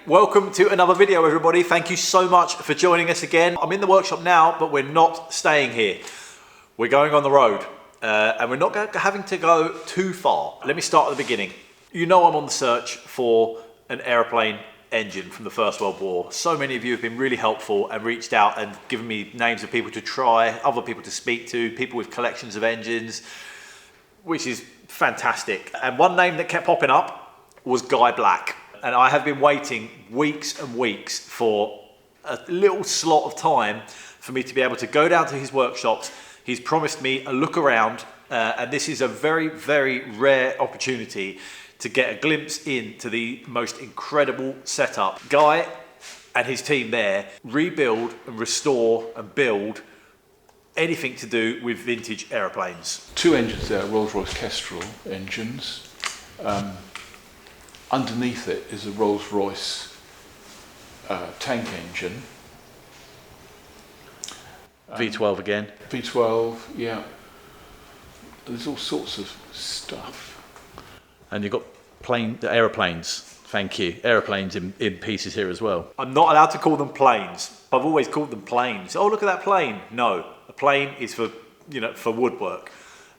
Welcome to another video, everybody. Thank you so much for joining us again. I'm in the workshop now, but we're not staying here. We're going on the road, and we're not having to go too far. Let me start at the beginning. You know I'm on the search for an aeroplane engine from the First World War. So many of you have been really helpful and reached out and given me names of people to try, other people to speak to, people with collections of engines, which is fantastic. And one name that kept popping up was Guy Black. And I have been waiting weeks and weeks for a little slot of time for me to be able to go down to his workshops. He's promised me a look around, and this is a very, very rare opportunity to get a glimpse into the most incredible setup. Guy and his team there rebuild and restore and build anything to do with vintage aeroplanes. Two engines there, Rolls-Royce Kestrel engines. Underneath it is a Rolls-Royce tank engine. V12 again. V12, yeah. There's all sorts of stuff. And you've got aeroplanes. Thank you. Aeroplanes in pieces here as well. I'm not allowed to call them planes. I've always called them planes. Oh, look at that plane. No, a plane is for, for woodwork.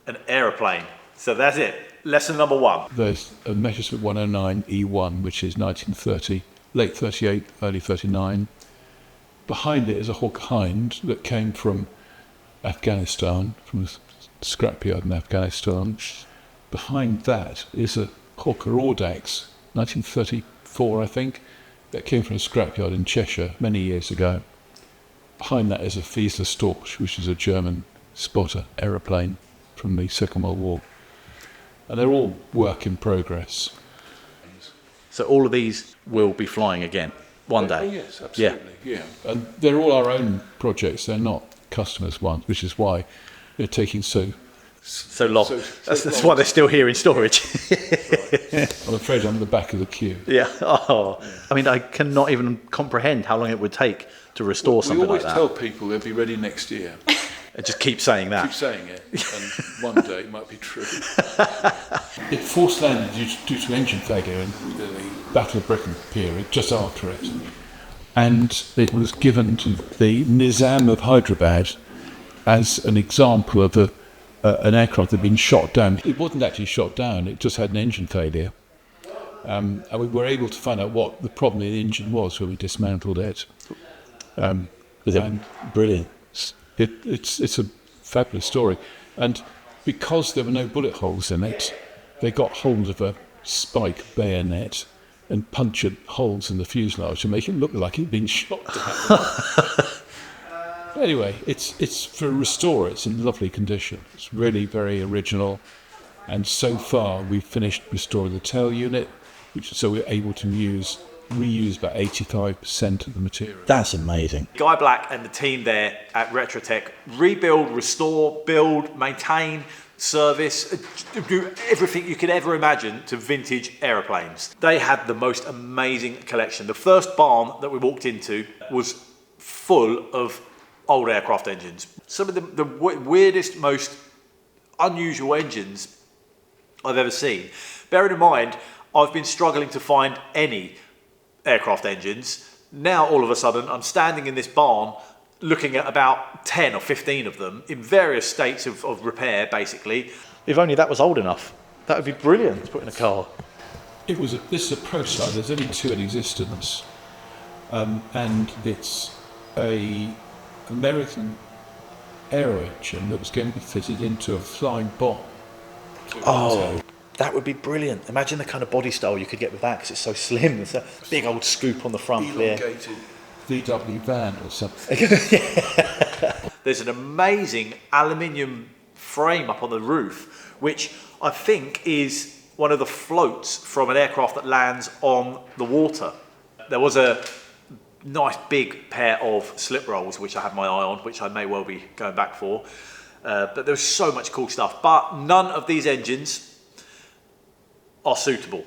An aeroplane. So that's it. Lesson number one. There's a Messerschmitt 109 E1, which is 1930, late 38, early 39. Behind it is a Hawker Hind that came from Afghanistan, from a scrapyard in Afghanistan. Behind that is a Hawker Audax, 1934, I think, that came from a scrapyard in Cheshire many years ago. Behind that is a Fiesler Storch, which is a German spotter aeroplane from the Second World War. And they're all work in progress. So all of these will be flying again one day? Oh, yes, absolutely. Yeah. And they're all our own projects. They're not customers' ones, which is why they're taking so long. That's why they're still here in storage. I'm afraid I'm at the back of the queue. Yeah. Oh. Yeah. I mean, I cannot even comprehend how long it would take to restore something like that. We always tell people they'll be ready next year. And just keep saying that. Keep saying it, and one day it might be true. It forced landed due to engine failure in the Battle of Britain period, just after it. And it was given to the Nizam of Hyderabad as an example of an aircraft that had been shot down. It wasn't actually shot down, it just had an engine failure. And we were able to find out what the problem in the engine was when we dismantled it. Was it brilliant? It's a fabulous story, and because there were no bullet holes in it, they got hold of a spike bayonet and punctured holes in the fuselage to make it look like it'd been shot down. Anyway, it's for a restorer. It's in lovely condition. It's really very original, and so far we've finished restoring the tail unit, so we're able to reuse about 85% of the material. That's amazing. Guy Black and the team there at Retrotec rebuild, restore, build, maintain, service, do everything you could ever imagine to vintage aeroplanes. They had the most amazing collection. The first barn that we walked into was full of old aircraft engines. Some of the weirdest, most unusual engines I've ever seen. Bearing in mind, I've been struggling to find any aircraft engines. Now all of a sudden I'm standing in this barn looking at about 10 or 15 of them in various states of repair, basically. If only that was old enough. That would be brilliant to put in a car. This is a prototype. There's only two in existence, and it's a American Aero-Engine that was going to be fitted into a flying bomb. Oh, that would be brilliant. Imagine the kind of body style you could get with that, because it's so slim. It's a big old scoop on the front there. Elongated VW van or something. There's an amazing aluminium frame up on the roof, which I think is one of the floats from an aircraft that lands on the water. There was a nice big pair of slip rolls, which I had my eye on, which I may well be going back for. But there's so much cool stuff. But none of these engines are suitable.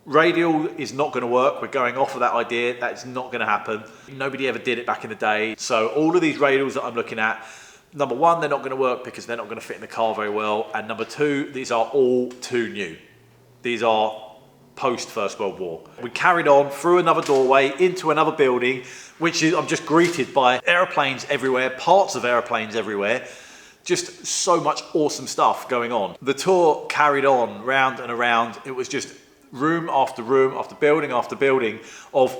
Radial is not going to work. We're going off of that idea. That's not going to happen. Nobody ever did it back in the day. So all of these radials that I'm looking at, number one, they're not going to work because they're not going to fit in the car very well. And number two, these are all too new. These are post First World War. We carried on through another doorway into another building, which is, I'm just greeted by aeroplanes everywhere, parts of aeroplanes everywhere. Just so much awesome stuff going on. The tour carried on round and around. It was just room after building after building of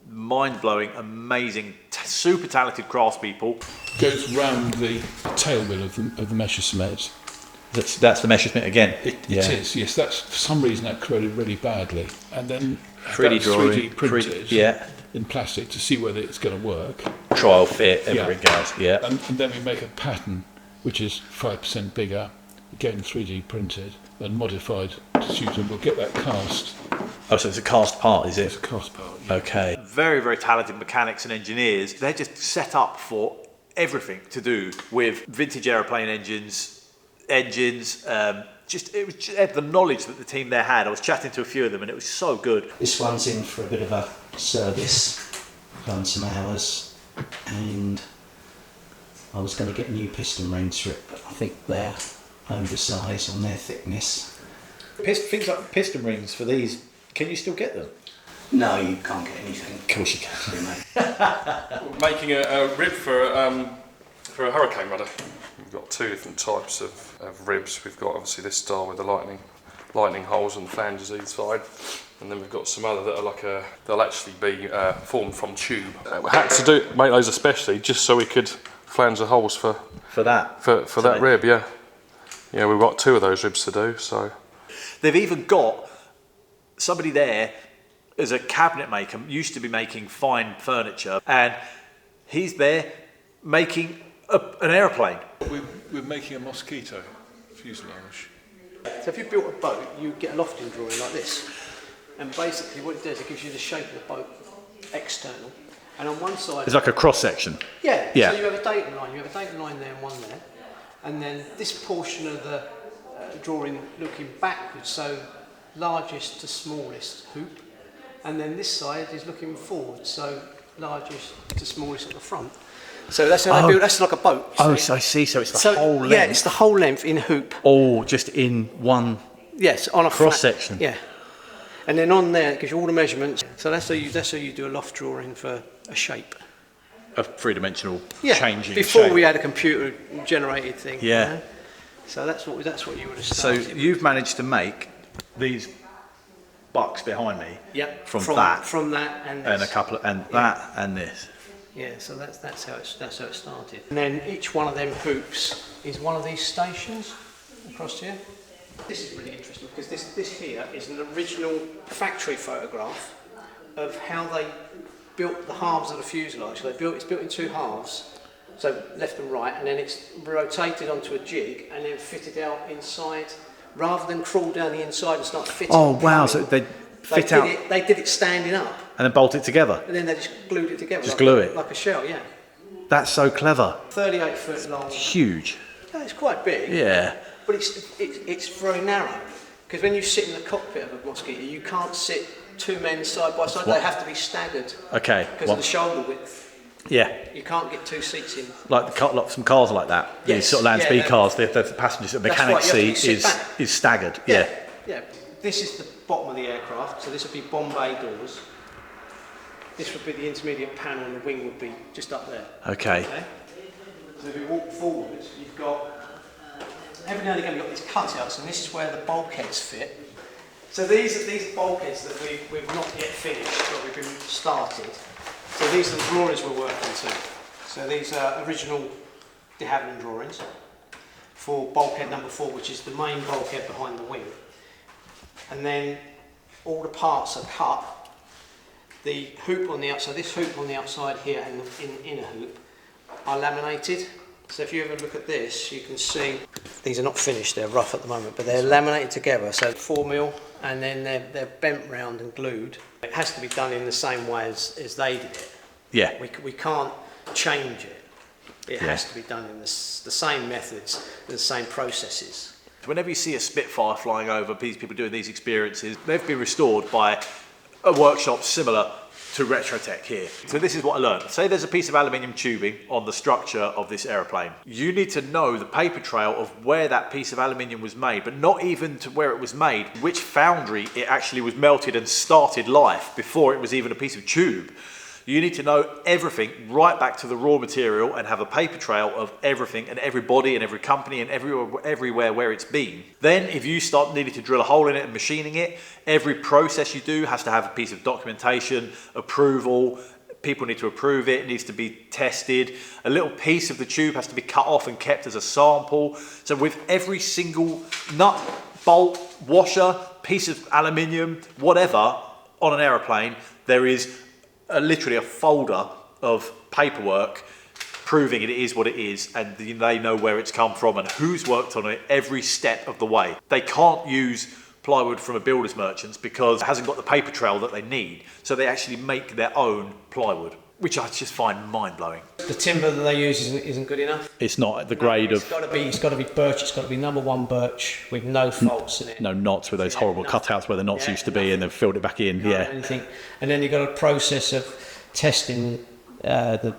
mind-blowing, amazing, super talented craftspeople. Goes round the tail wheel of the Messerschmitt. That's the Messerschmitt again. It is, yes. That's for some reason that corroded really badly, and then 3D drawing, 3D printed in plastic to see whether it's going to work. Trial fit, everything else. Yeah. And then we make a pattern which is 5% bigger, again 3D printed and modified to suit, and we'll get that cast. Oh, so it's a cast part, is it? It's a cast part. Yeah. Okay. Very, very talented mechanics and engineers. They're just set up for everything to do with vintage aeroplane engines. It was just the knowledge that the team there had. I was chatting to a few of them, and it was so good. This one's in for a bit of a service, done some hours, and I was going to get new piston rings for it, but I think they're oversized on their thickness. Things like piston rings for these, can you still get them? No, you can't get anything. Of course you can. We're making a rib for a hurricane rudder. We've got two different types of ribs. We've got obviously this style with the lightning holes and the flanges either side, and then we've got some other that are they'll actually be formed from tube. We had to make those especially just so we could flange the holes for that rib. Yeah, we've got two of those ribs to do. So they've even got somebody there as a cabinet maker, used to be making fine furniture, and he's there making an aeroplane. We're making a Mosquito fuselage. So if you built a boat, you get a lofting drawing like this, and basically what it does, it gives you the shape of the boat external, and on one side It's like a cross section. yeah. Yeah. So you have a datum line, there and one there, and then this portion of the drawing looking backwards, so largest to smallest hoop, and then this side is looking forward, so largest to smallest at the front. So that's how they build. That's like a boat. Oh, so I see. So it's the whole length. Yeah, it's the whole length in hoop. All just in one. Yes, on a cross flat, section. Yeah, and then on there it gives you all the measurements. So that's how you do a loft drawing for a shape. A three-dimensional Yeah. changing Before shape. we had a computer-generated thing. Yeah. You know? So that's what you would have So started. with. you've managed to make these bucks behind me. Yep. From that and this. and a couple and that and this. Yeah, so that's how it started. And then each one of them hoops is one of these stations across here. This is really interesting because this here is an original factory photograph of how they built the halves of the fuselage. So it's built in two halves, so left and right, and then it's rotated onto a jig and then fitted out inside, rather than crawl down the inside and start fitting. Oh wow! So they fit out They did it standing up. and then bolt it together. And then they just glued it together. Just glue it. Like a shell, yeah. That's so clever. 38 foot long. Huge. Yeah, it's quite big. Yeah. But it's very narrow. Because when you sit in the cockpit of a Mosquito, you can't sit two men side by side. What? They have to be staggered. Okay. Because of the shoulder width. Yeah. You can't get two seats in. Like some cars like that. These Yes. sort of land Yeah, speed that- cars. The passengers, the That's mechanic right, you have to seat sit back. is staggered. Yeah. Yeah. This is the bottom of the aircraft. So this would be Bombay doors. This would be the intermediate panel, and the wing would be just up there. Okay. So if you walk forwards, you've got, every now and again, you've got these cutouts, and this is where the bulkheads fit. So these are bulkheads that we've not yet finished, but we've been started. So these are the drawings we're working to. So these are original de Havilland drawings for bulkhead number 4, which is the main bulkhead behind the wing. And then all the parts are cut. The hoop on the outside, this hoop on the outside here and the inner hoop are laminated. So if you ever look at this, you can see these are not finished, they're rough at the moment, but they're laminated together. So 4mm, and then they're bent round and glued. It has to be done in the same way as they did it. Yeah. We can't change it. It has to be done in the same methods, the same processes. Whenever you see a Spitfire flying over, these people doing these experiences, they've been restored by a workshop similar to Retrotec here. So this is what I learned. Say there's a piece of aluminium tubing on the structure of this aeroplane. You need to know the paper trail of where that piece of aluminium was made, but not even to where it was made, which foundry it actually was melted and started life before it was even a piece of tube. You need to know everything right back to the raw material and have a paper trail of everything and everybody and every company and everywhere where it's been. Then if you start needing to drill a hole in it and machining it, every process you do has to have a piece of documentation, approval. People need to approve it, it needs to be tested. A little piece of the tube has to be cut off and kept as a sample. So with every single nut, bolt, washer, piece of aluminium, whatever, on an aeroplane, there is literally a folder of paperwork proving it is what it is, and they know where it's come from and who's worked on it every step of the way. They can't use plywood from a builder's merchant's because it hasn't got the paper trail that they need, so they actually make their own plywood, which I just find mind-blowing. The timber that they use isn't good enough. It's not the grade It's got to be birch. It's got to be #1 birch with no faults in it. no knots with those horrible cutouts where the knots used to be, and they've filled it back in. Anything. And then you've got a process of testing the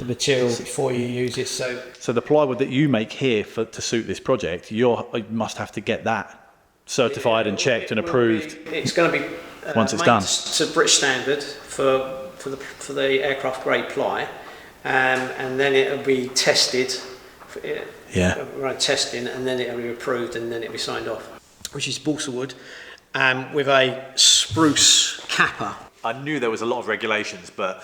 material before you use it. So the plywood that you make here to suit this project, you must have to get that certified and checked and approved. It's going to be once it's made done to British standard for the aircraft grade ply, and then it'll be tested. Right, testing, and then it'll be approved, and then it'll be signed off. Which is balsa wood, with a spruce capper. I knew there was a lot of regulations, but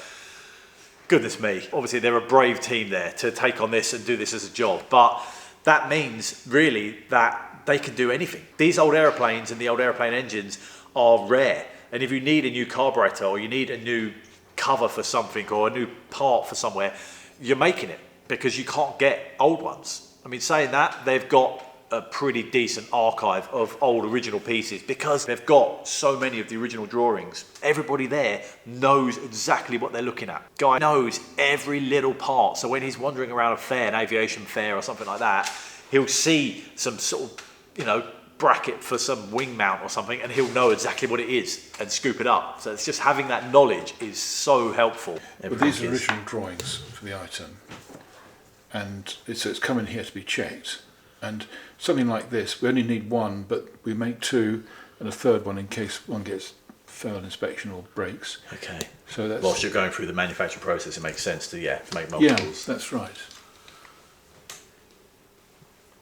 goodness me, obviously they're a brave team there to take on this and do this as a job. But that means really that they can do anything. These old airplanes and the old airplane engines are rare, and if you need a new carburetor or you need a new cover for something or a new part for somewhere, you're making it because you can't get old ones. I mean, saying that, they've got a pretty decent archive of old original pieces because they've got so many of the original drawings. Everybody there knows exactly what they're looking at. Guy knows every little part, so when he's wandering around a fair, an aviation fair or something like that, he'll see some sort of, bracket for some wing mount or something, and he'll know exactly what it is and scoop it up. So it's just having that knowledge is so helpful. But these are original drawings for the item, and it's coming here to be checked. And something like this, we only need one, but we make two and a third one in case one gets failed inspection or breaks. Okay. So that's whilst you're going through the manufacturing process, it makes sense to make multiples. Yeah, that's right.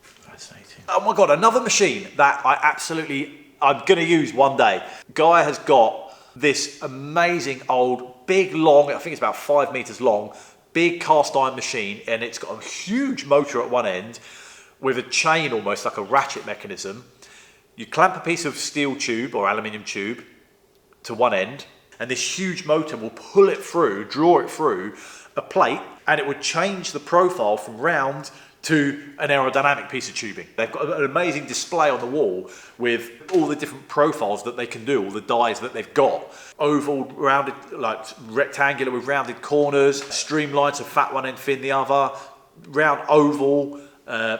Fascinating. Oh my God, another machine that I'm going to use one day. Guy has got this amazing old, big, long, I think it's about 5 meters long, big cast iron machine, and it's got a huge motor at one end with a chain almost like a ratchet mechanism. You clamp a piece of steel tube or aluminium tube to one end, and this huge motor will pull it through, draw it through a plate, and it would change the profile from round to an aerodynamic piece of tubing. They've got an amazing display on the wall with all the different profiles that they can do, all the dies that they've got. Oval, rounded, like rectangular with rounded corners, streamlined, so fat one end, thin the other, round oval,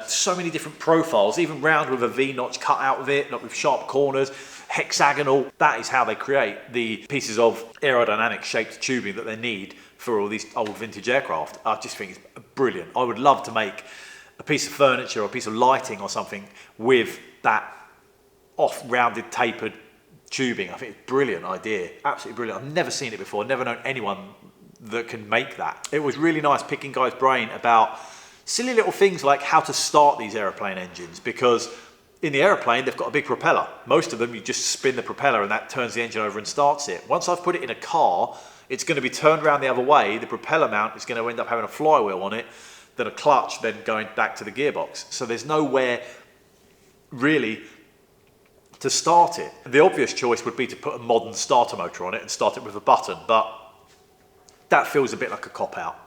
so many different profiles, even round with a V-notch cut out of it, like with sharp corners, hexagonal. That is how they create the pieces of aerodynamic shaped tubing that they need for all these old vintage aircraft. I just think it's brilliant. I would love to make a piece of furniture or a piece of lighting or something with that off-rounded tapered tubing. I think it's a brilliant idea, absolutely brilliant. I've never seen it before, never known anyone that can make that. It was really nice picking Guy's brain about silly little things like how to start these aeroplane engines, because in the aeroplane they've got a big propeller. Most of them you just spin the propeller and that turns the engine over and starts it. Once I've put it in a car, it's going to be turned around the other way. The propeller mount is going to end up having a flywheel on it, then a clutch, then going back to the gearbox. So there's nowhere really to start it. The obvious choice would be to put a modern starter motor on it and start it with a button, but that feels a bit like a cop-out.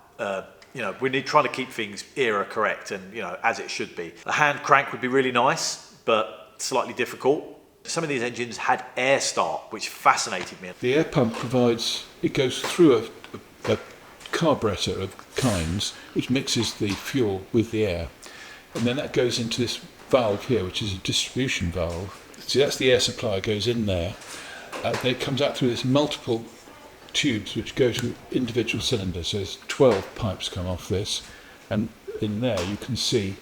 We need trying to keep things era correct and as it should be. A hand crank would be really nice, but slightly difficult. Some of these engines had air start, which fascinated me. The air pump it goes through a carburetor of kinds, which mixes the fuel with the air. And then that goes into this valve here, which is a distribution valve. See, that's the air supply goes in there. Then it comes out through this multiple tubes which go to individual cylinders. So there's 12 pipes come off this, and in there you can see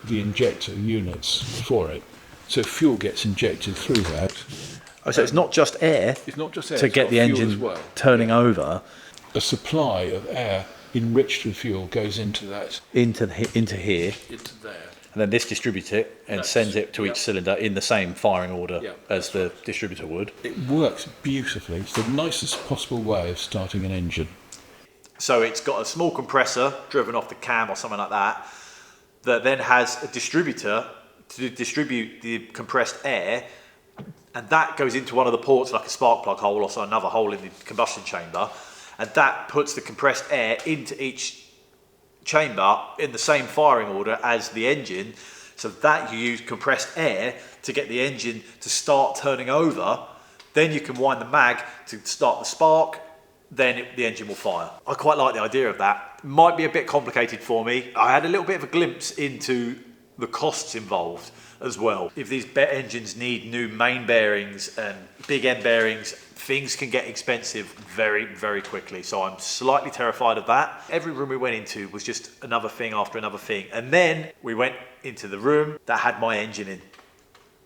the injector units for it. So fuel gets injected through that. Oh, so it's not just air It's not just air, to it's get got the fuel engine as well. turning over A supply of air enriched with fuel goes into that, into here, into there. and then this distributes it and sends it to each cylinder in the same firing order as the distributor would. It works beautifully. It's the nicest possible way of starting an engine. So it's got a small compressor driven off the cam or something like that, that then has a distributor to distribute the compressed air, and that goes into one of the ports like a spark plug hole or so another hole in the combustion chamber, and that puts the compressed air into each chamber in the same firing order as the engine, so that you use compressed air to get the engine to start turning over. Then you can wind the mag to start the spark, then the engine will fire. I quite like the idea of that. Might be a bit complicated for me. I had a little bit of a glimpse into the costs involved as well. If these engines need new main bearings and big end bearings, things can get expensive very, very quickly. So I'm slightly terrified of that. Every room we went into was just another thing after another thing. And then we went into the room that had my engine in.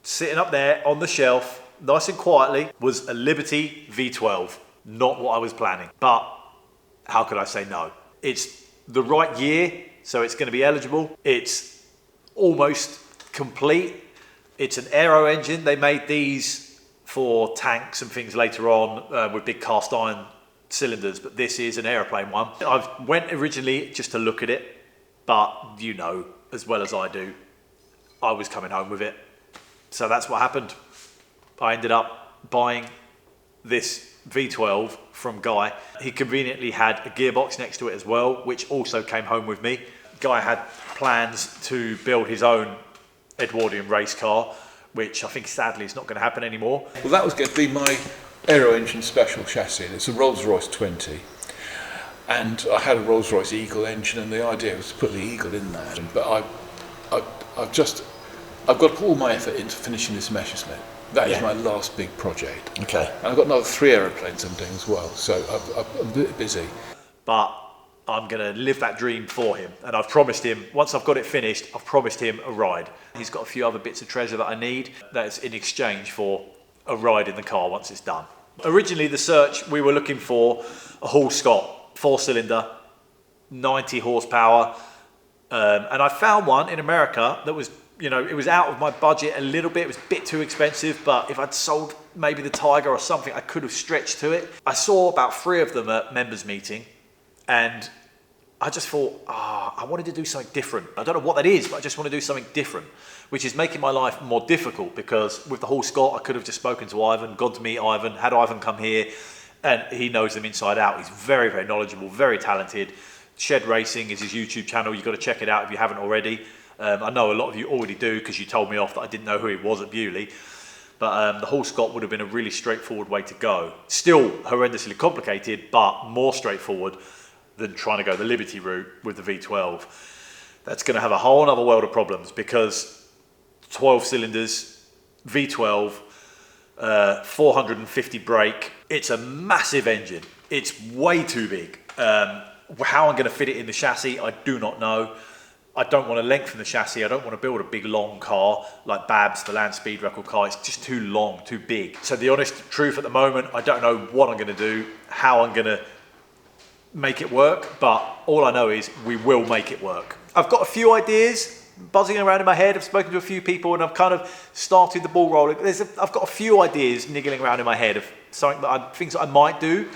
Sitting up there on the shelf, nice and quietly, was a Liberty V12. Not what I was planning, but how could I say no? It's the right year, so it's going to be eligible. It's almost complete. It's an Aero-Engine. They made these for tanks and things later on with big cast iron cylinders, but this is an aeroplane one. I went originally just to look at it, but you know as well as I do, I was coming home with it. So that's what happened. I ended up buying this V12 from Guy. He conveniently had a gearbox next to it as well, which also came home with me. Guy had plans to build his own Edwardian race car, which I think sadly is not going to happen anymore. Well, that was going to be my Aero-Engine special chassis, and it's a Rolls-Royce 20. And I had a Rolls-Royce Eagle engine, and the idea was to put the Eagle in there. But I've got all my effort into finishing this Messerschmitt. That is my last big project. Okay. And I've got another 3 aeroplanes I'm doing as well, so I'm a bit busy. But I'm going to live that dream for him. And I've promised him, once I've got it finished, I've promised him a ride. He's got a few other bits of treasure that I need. That's in exchange for a ride in the car once it's done. Originally, the search, we were looking for a Hall Scott, 4-cylinder, 90 horsepower. And I found one in America that was, you know, it was out of my budget a little bit. It was a bit too expensive, but if I'd sold maybe the Tiger or something, I could have stretched to it. I saw about 3 of them at members meeting, and I just thought, I wanted to do something different. I don't know what that is, but I just want to do something different, which is making my life more difficult, because with the Hall Scott, I could have just spoken to Ivan, gone to meet Ivan, had Ivan come here, and he knows them inside out. He's very, very knowledgeable, very talented. Shed Racing is his YouTube channel. You've got to check it out if you haven't already. I know a lot of you already do, because you told me off that I didn't know who he was at Bewley. But the Hall Scott would have been a really straightforward way to go. Still horrendously complicated, but more straightforward than trying to go the Liberty route with the V12. That's going to have a whole other world of problems, because 12 cylinders, V12, 450 brake. It's a massive engine. It's way too big. How I'm going to fit it in the chassis, I do not know. I don't want to lengthen the chassis. I don't want to build a big long car like Babs, the land speed record car. It's just too long, too big. So the honest truth at the moment, I don't know what I'm going to do, how I'm going to make it work, but all I know is we will make it work. I've got a few ideas buzzing around in my head. I've spoken to a few people, and I've kind of started the ball rolling. I've got a few ideas niggling around in my head of things that I might do,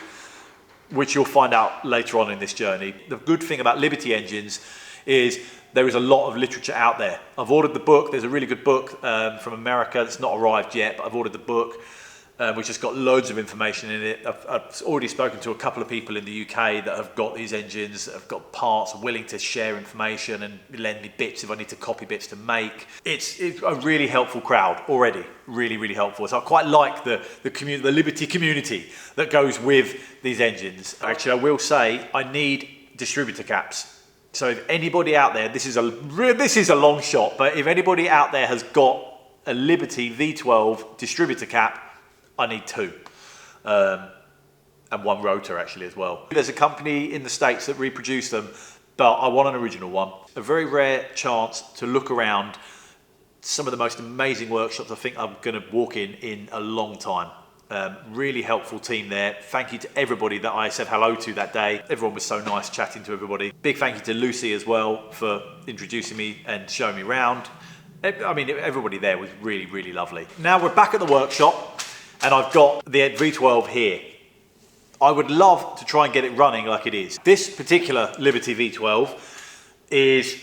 which you'll find out later on in this journey. The good thing about Liberty engines is there is a lot of literature out there. I've ordered the book. There's a really good book from America that's not arrived yet, but I've ordered the book, which has got loads of information in it. I've already spoken to a couple of people in the UK that have got these engines, that have got parts, willing to share information and lend me bits if I need to copy bits to make. It's a really helpful crowd already, really, really helpful. So I quite like the Liberty community that goes with these engines. Actually, I will say I need distributor caps. So if anybody out there, this is a long shot, but if anybody out there has got a Liberty V12 distributor cap, I need 2. and one rotor actually as well. There's a company in the States that reproduce them, but I want an original one. A very rare chance to look around some of the most amazing workshops I think I'm going to walk in a long time. Really helpful team there. Thank you to everybody that I said hello to that day. Everyone was so nice chatting to everybody. Big thank you to Lucy as well for introducing me and showing me around. I mean, everybody there was really, really lovely. Now we're back at the workshop and I've got the V12 here. I would love to try and get it running like it is. This particular Liberty V12 is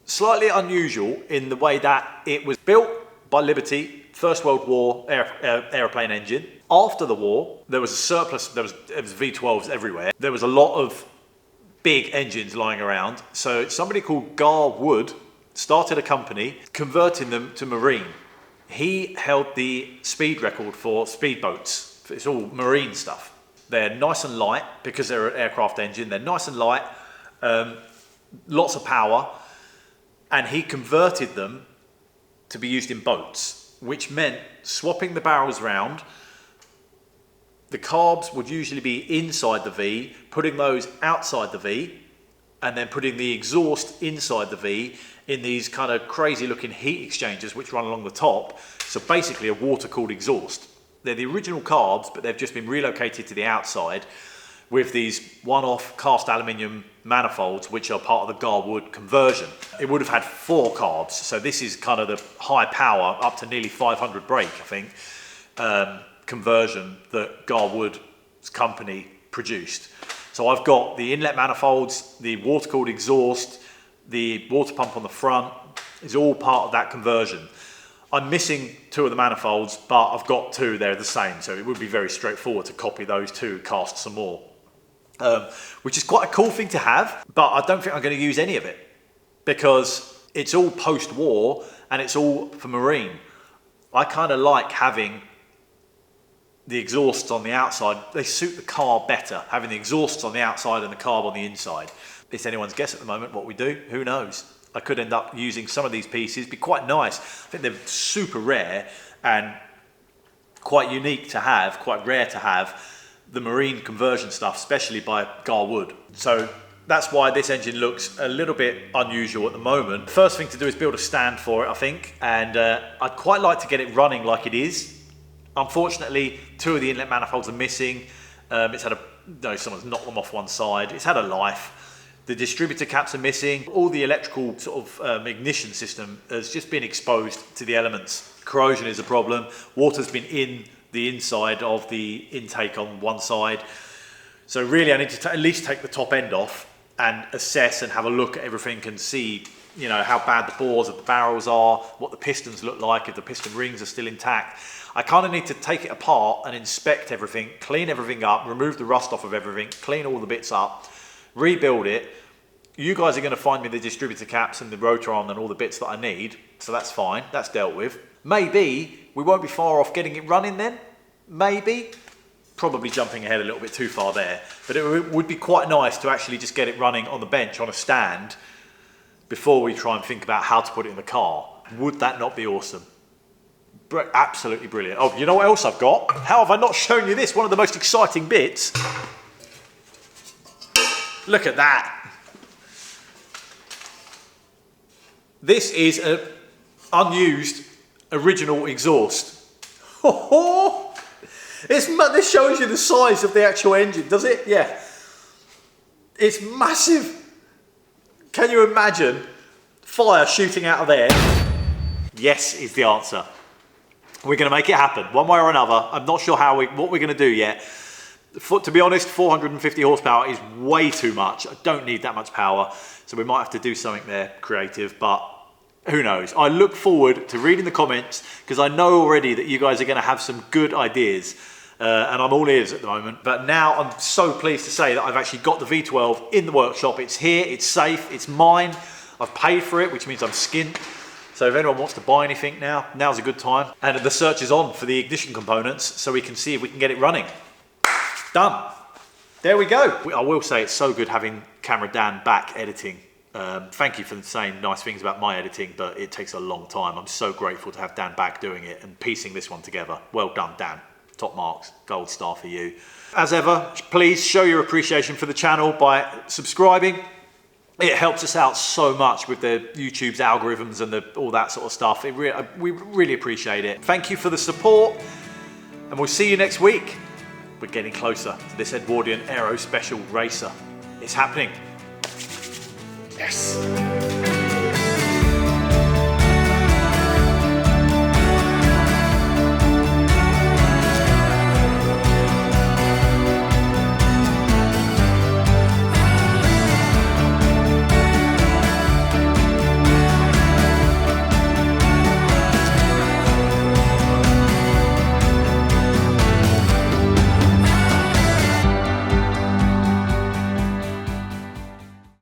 slightly unusual in the way that it was built by Liberty, First World War aeroplane engine. After the war, there was a surplus, there was V12s everywhere. There was a lot of big engines lying around. So somebody called Garwood started a company converting them to marine. He held the speed record for speedboats. It's all marine stuff. They're nice and light because they're an aircraft engine. They're nice and light, lots of power. And he converted them to be used in boats, which meant swapping the barrels round. The carbs would usually be inside the V, putting those outside the V, and then putting the exhaust inside the V in these kind of crazy looking heat exchangers which run along the top. So basically a water-cooled exhaust. They're the original carbs, but they've just been relocated to the outside with these one-off cast aluminium manifolds which are part of the Garwood conversion. It would have had 4 carbs, so this is kind of the high power, up to nearly 500 brake, I think, conversion that Garwood's company produced. So I've got the inlet manifolds, the water-cooled exhaust, the water pump on the front is all part of that conversion. I'm missing 2 of the manifolds, but I've got 2, they're the same, so it would be very straightforward to copy those 2, cast some more. Which is quite a cool thing to have, but I don't think I'm going to use any of it because it's all post-war and it's all for marine. I kind of like having the exhausts on the outside. They suit the car better, having the exhausts on the outside and the carb on the inside. It's anyone's guess at the moment what we do, who knows. I could end up using some of these pieces, be quite nice. I think they're super rare and quite unique to have, quite rare to have, the marine conversion stuff, especially by Garwood. So that's why this engine looks a little bit unusual at the moment. First thing to do is build a stand for it, I think, and I'd quite like to get it running like it is. Unfortunately, 2 of the inlet manifolds are missing. It's had someone's knocked them off one side. It's had a life. The distributor caps are missing. All the electrical sort of ignition system has just been exposed to the elements. Corrosion is a problem. Water's been in the inside of the intake on one side. So really I need to at least take the top end off and assess and have a look at everything and see, you know, how bad the bores of the barrels are, what the pistons look like, if the piston rings are still intact. I kind of need to take it apart and inspect everything, clean everything up, remove the rust off of everything, clean all the bits up, rebuild it. You guys are going to find me the distributor caps and the rotor arm and all the bits that I need, so that's fine, that's dealt with. Maybe we won't be far off getting it running then, maybe. Probably jumping ahead a little bit too far there, but it would be quite nice to actually just get it running on the bench on a stand before we try and think about how to put it in the car. Would that not be awesome? Absolutely brilliant. Oh, you know what else I've got? How have I not shown you this? One of the most exciting bits. Look at that. This is an unused original exhaust. This shows you the size of the actual engine, does it? Yeah. It's massive. Can you imagine fire shooting out of there? Yes is the answer. We're going to make it happen one way or another. I'm not sure what we're going to do yet. To be honest, 450 horsepower is way too much. I don't need that much power, so we might have to do something there creative, but who knows. I look forward to reading the comments because I know already that you guys are going to have some good ideas, and I'm all ears at the moment. But now I'm so pleased to say that I've actually got the V12 in the workshop. It's here, it's safe, it's mine. I've paid for it, which means I'm skint. So if anyone wants to buy anything now's a good time. And the search is on for the ignition components so we can see if we can get it running. Done. There we go. I will say it's so good having Camera Dan back editing. Thank you for saying nice things about my editing, but it takes a long time. I'm so grateful to have Dan back doing it and piecing this one together. Well done, Dan. top marks, gold star for you. As ever, please show your appreciation for the channel by subscribing. It helps us out so much with the YouTube's algorithms and all that sort of stuff. We really appreciate it. Thank you for the support, and we'll see you next week. We're getting closer to this Edwardian Aero Special Racer. It's happening. Yes.